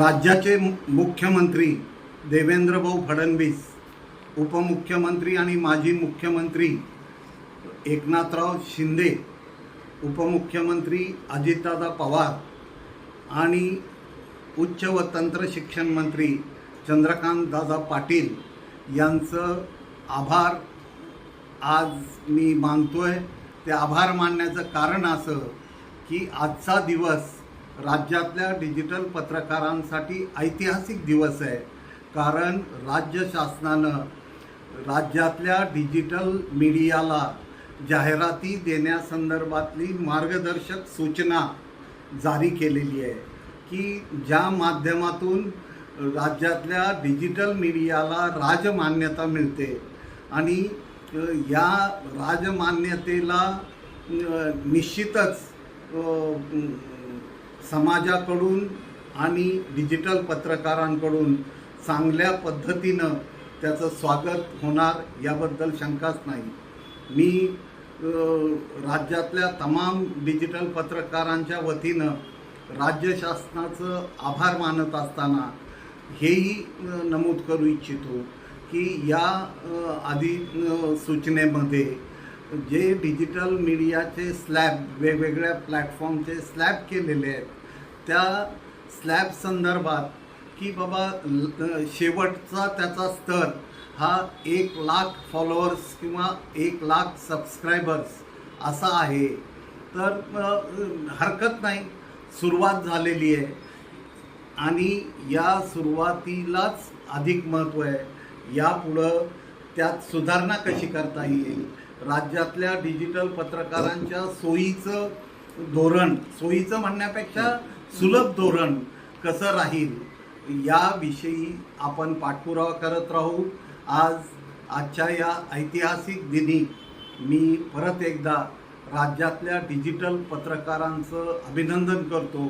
राज्याचे मुख्यमंत्री देवेंद्रभाऊ फडणवीस, उपमुख्यमंत्री आणि माजी मुख्यमंत्री एकनाथराव शिंदे, उपमुख्यमंत्री अजितदादा पवार आणि उच्च व तंत्र शिक्षण मंत्री चंद्रकांतदादा पाटील यांचं आभार आज मी मानतोय। ते आभार मानण्याचं कारण असं की आजचा दिवस राज्यातल्या डिजिटल पत्रकारांसाठी ऐतिहासिक दिवस आहे। कारण राज्य शासनानं राज्यातल्या डिजिटल मीडियाला जाहिराती देण्यासंदर्भातली मार्गदर्शक सूचना जारी केलेली आहे की ज्या माध्यमातून राज्यातल्या डिजिटल मीडियाला राजमान्यता मिळते आणि या राजमान्यतेला निश्चितच समाजाकडून आणि डिजिटल पत्रकारांकडून चांगल्या पद्धतीनं त्याचं स्वागत होणार याबद्दल शंकाच नाही। मी राज्यातल्या तमाम डिजिटल पत्रकारांच्या वतीनं राज्य शासनाचं आभार मानत असताना हेही नमूद करू इच्छितो की या आधी सूचनेमध्ये जे डिजिटल मीडियाचे स्लॅब वेगवेगळ्या प्लॅटफॉर्मचे स्लॅब केलेले आहेत त्या स्लॅब संदर्भात की बाबा शेवटचा त्याचा स्तर हा 1 लाख फॉलोअर्स किंवा 1 लाख सबस्क्रायबर्स असा आहे। तर हरकत नाही, सुरुवात झालेली आहे आणि या सुरुवातीलाच अधिक महत्त्व आहे। यापुढं त्यात सुधारणा कशी करता येईल, राज्यातल्या डिजिटल पत्रकारांच्या सोयीचं धोरण, सोयीचं म्हणण्यापेक्षा सुलभ धोरण कसं राहील याविषयी आपण पाठपुरावा करत राहू। आजच्या या ऐतिहासिक दिनी मी परत एकदा राज्यातल्या डिजिटल पत्रकारांचं अभिनंदन करतो।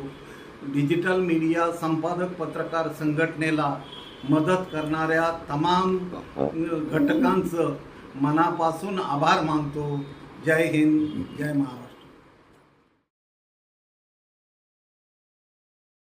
डिजिटल मीडिया संपादक पत्रकार संघटनेला मदत करणाऱ्या तमाम घटकांचं मनापासून आभार मानतो। जय हिंद, जय महाराष्ट्र।